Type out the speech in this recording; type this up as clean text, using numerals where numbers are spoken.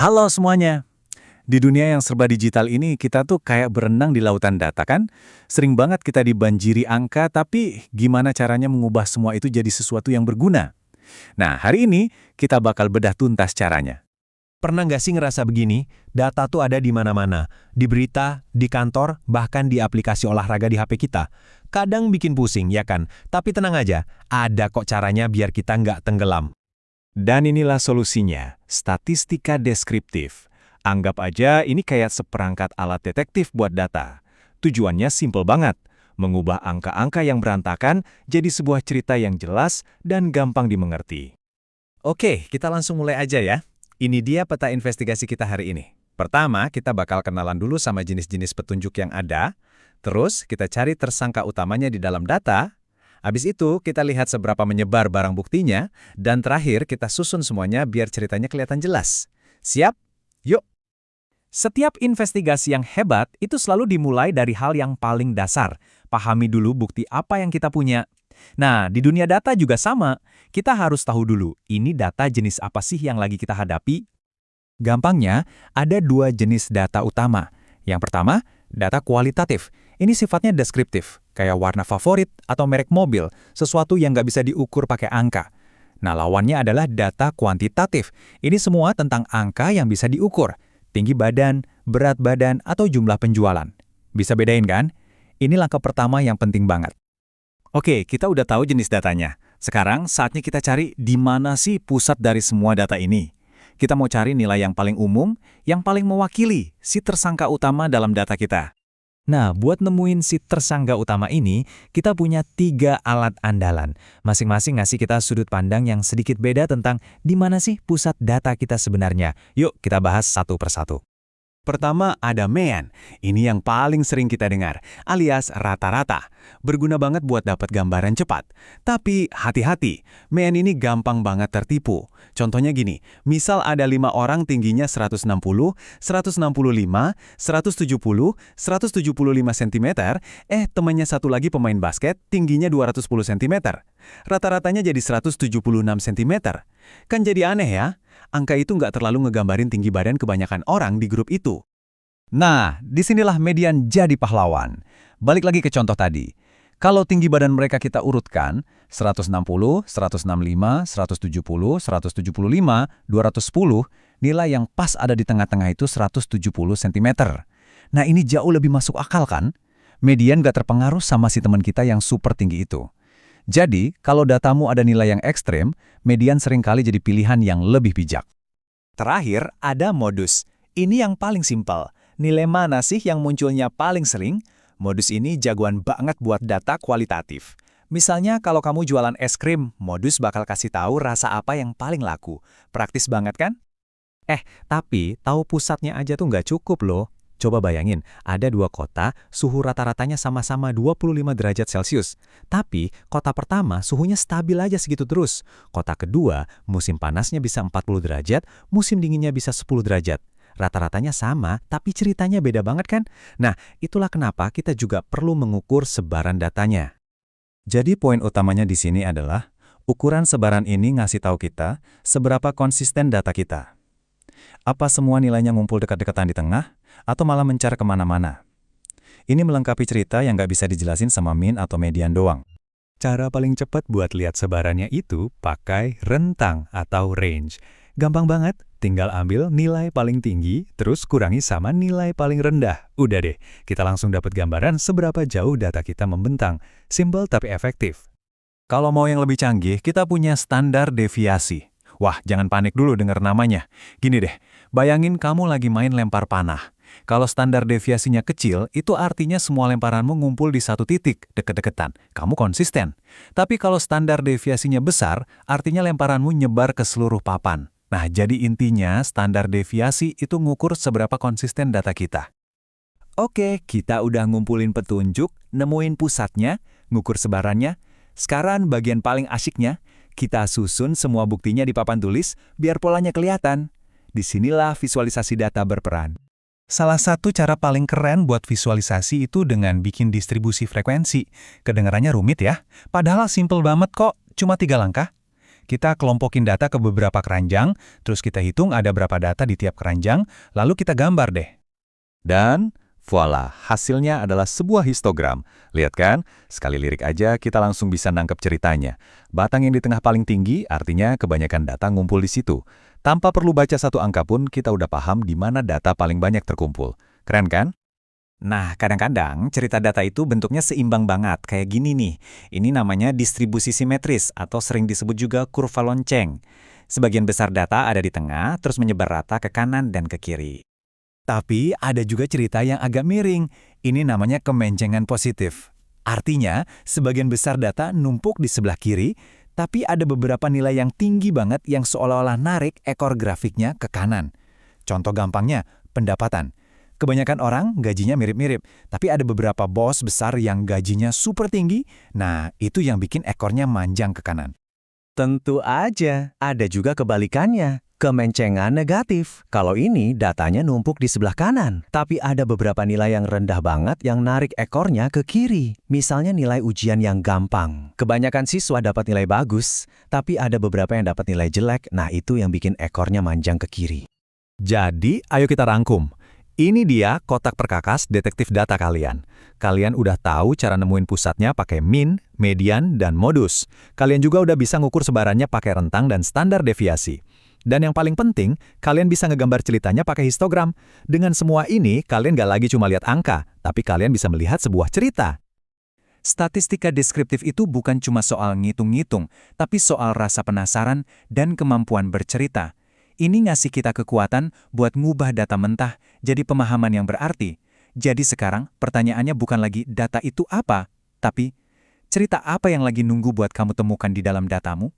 Halo semuanya. Di dunia yang serba digital ini, kita tuh kayak berenang di lautan data kan? Sering banget kita dibanjiri angka, tapi gimana caranya mengubah semua itu jadi sesuatu yang berguna? Nah, hari ini kita bakal bedah tuntas caranya. Pernah nggak sih ngerasa begini? Data tuh ada di mana-mana. Di berita, di kantor, bahkan di aplikasi olahraga di HP kita. Kadang bikin pusing, ya kan? Tapi tenang aja, ada kok caranya biar kita nggak tenggelam. Dan inilah solusinya, statistika deskriptif. Anggap aja ini kayak seperangkat alat detektif buat data. Tujuannya simple banget, mengubah angka-angka yang berantakan jadi sebuah cerita yang jelas dan gampang dimengerti. Oke, kita langsung mulai aja ya. Ini dia peta investigasi kita hari ini. Pertama, kita bakal kenalan dulu sama jenis-jenis petunjuk yang ada. Terus, kita cari tersangka utamanya di dalam data. Habis itu, kita lihat seberapa menyebar barang buktinya. Dan terakhir, kita susun semuanya biar ceritanya kelihatan jelas. Siap? Yuk! Setiap investigasi yang hebat itu selalu dimulai dari hal yang paling dasar. Pahami dulu bukti apa yang kita punya. Nah, di dunia data juga sama. Kita harus tahu dulu, ini data jenis apa sih yang lagi kita hadapi? Gampangnya, ada dua jenis data utama. Yang pertama, data kualitatif. Ini sifatnya deskriptif, kayak warna favorit atau merek mobil, sesuatu yang nggak bisa diukur pakai angka. Nah, lawannya adalah data kuantitatif. Ini semua tentang angka yang bisa diukur. Tinggi badan, berat badan, atau jumlah penjualan. Bisa bedain kan? Ini langkah pertama yang penting banget. Oke, kita udah tahu jenis datanya. Sekarang saatnya kita cari di mana sih pusat dari semua data ini. Kita mau cari nilai yang paling umum, yang paling mewakili si tersangka utama dalam data kita. Nah, buat nemuin si tersangka utama ini, kita punya 3 alat andalan. Masing-masing ngasih kita sudut pandang yang sedikit beda tentang di mana sih pusat data kita sebenarnya. Yuk, kita bahas satu persatu. Pertama ada MEAN, ini yang paling sering kita dengar, alias rata-rata. Berguna banget buat dapat gambaran cepat. Tapi hati-hati, MEAN ini gampang banget tertipu. Contohnya gini, misal ada 5 orang tingginya 160, 165, 170, 175 cm, temannya satu lagi pemain basket tingginya 210 cm. Rata-ratanya jadi 176 cm. Kan jadi aneh ya? Angka itu nggak terlalu ngegambarin tinggi badan kebanyakan orang di grup itu. Nah, disinilah median jadi pahlawan. Balik lagi ke contoh tadi. Kalau tinggi badan mereka kita urutkan, 160, 165, 170, 175, 210, nilai yang pas ada di tengah-tengah itu 170 cm. Nah, ini jauh lebih masuk akal kan? Median nggak terpengaruh sama si teman kita yang super tinggi itu. Jadi, kalau datamu ada nilai yang ekstrem, median seringkali jadi pilihan yang lebih bijak. Terakhir, ada modus. Ini yang paling simpel. Nilai mana sih yang munculnya paling sering? Modus ini jagoan banget buat data kualitatif. Misalnya kalau kamu jualan es krim, modus bakal kasih tahu rasa apa yang paling laku. Praktis banget kan? Tapi tahu pusatnya aja tuh nggak cukup loh. Coba bayangin, ada 2 kota, suhu rata-ratanya sama-sama 25 derajat Celcius. Tapi, kota pertama suhunya stabil aja segitu terus. Kota kedua, musim panasnya bisa 40 derajat, musim dinginnya bisa 10 derajat. Rata-ratanya sama, tapi ceritanya beda banget kan? Nah, itulah kenapa kita juga perlu mengukur sebaran datanya. Jadi poin utamanya di sini adalah, ukuran sebaran ini ngasih tahu kita seberapa konsisten data kita. Apa semua nilainya ngumpul dekat-dekatan di tengah, atau malah mencar kemana-mana? Ini melengkapi cerita yang nggak bisa dijelasin sama min atau median doang. Cara paling cepat buat lihat sebarannya itu pakai rentang atau range. Gampang banget, tinggal ambil nilai paling tinggi, terus kurangi sama nilai paling rendah. Udah deh, kita langsung dapat gambaran seberapa jauh data kita membentang. Simple tapi efektif. Kalau mau yang lebih canggih, kita punya standar deviasi. Wah, jangan panik dulu dengar namanya. Gini deh, bayangin kamu lagi main lempar panah. Kalau standar deviasinya kecil, itu artinya semua lemparanmu ngumpul di satu titik, deket-deketan. Kamu konsisten. Tapi kalau standar deviasinya besar, artinya lemparanmu nyebar ke seluruh papan. Nah, jadi intinya standar deviasi itu ngukur seberapa konsisten data kita. Oke, kita udah ngumpulin petunjuk, nemuin pusatnya, ngukur sebarannya. Sekarang bagian paling asyiknya, kita susun semua buktinya di papan tulis biar polanya kelihatan. Disinilah visualisasi data berperan. Salah satu cara paling keren buat visualisasi itu dengan bikin distribusi frekuensi. Kedengarannya rumit ya, padahal simple banget kok, cuma 3 langkah. Kita kelompokin data ke beberapa keranjang, terus kita hitung ada berapa data di tiap keranjang, lalu kita gambar deh. Dan voila, hasilnya adalah sebuah histogram. Lihat kan, sekali lirik aja kita langsung bisa nangkep ceritanya. Batang yang di tengah paling tinggi artinya kebanyakan data ngumpul di situ. Tanpa perlu baca satu angka pun kita udah paham di mana data paling banyak terkumpul. Keren kan? Nah, kadang-kadang cerita data itu bentuknya seimbang banget, kayak gini nih. Ini namanya distribusi simetris atau sering disebut juga kurva lonceng. Sebagian besar data ada di tengah, terus menyebar rata ke kanan dan ke kiri. Tapi ada juga cerita yang agak miring. Ini namanya kemencengan positif. Artinya, sebagian besar data numpuk di sebelah kiri, tapi ada beberapa nilai yang tinggi banget yang seolah-olah narik ekor grafiknya ke kanan. Contoh gampangnya, pendapatan. Kebanyakan orang gajinya mirip-mirip, tapi ada beberapa bos besar yang gajinya super tinggi, nah itu yang bikin ekornya manjang ke kanan. Tentu aja, ada juga kebalikannya. Kemencengan negatif. Kalau ini datanya numpuk di sebelah kanan, tapi ada beberapa nilai yang rendah banget yang narik ekornya ke kiri. Misalnya nilai ujian yang gampang. Kebanyakan siswa dapat nilai bagus, tapi ada beberapa yang dapat nilai jelek, nah itu yang bikin ekornya manjang ke kiri. Jadi, ayo kita rangkum. Ini dia kotak perkakas detektif data kalian. Kalian udah tahu cara nemuin pusatnya pakai min, median, dan modus. Kalian juga udah bisa ngukur sebarannya pakai rentang dan standar deviasi. Dan yang paling penting, kalian bisa ngegambar ceritanya pakai histogram. Dengan semua ini, kalian gak lagi cuma lihat angka, tapi kalian bisa melihat sebuah cerita. Statistika deskriptif itu bukan cuma soal ngitung-ngitung, tapi soal rasa penasaran dan kemampuan bercerita. Ini ngasih kita kekuatan buat ngubah data mentah jadi pemahaman yang berarti. Jadi sekarang pertanyaannya bukan lagi data itu apa, tapi cerita apa yang lagi nunggu buat kamu temukan di dalam datamu?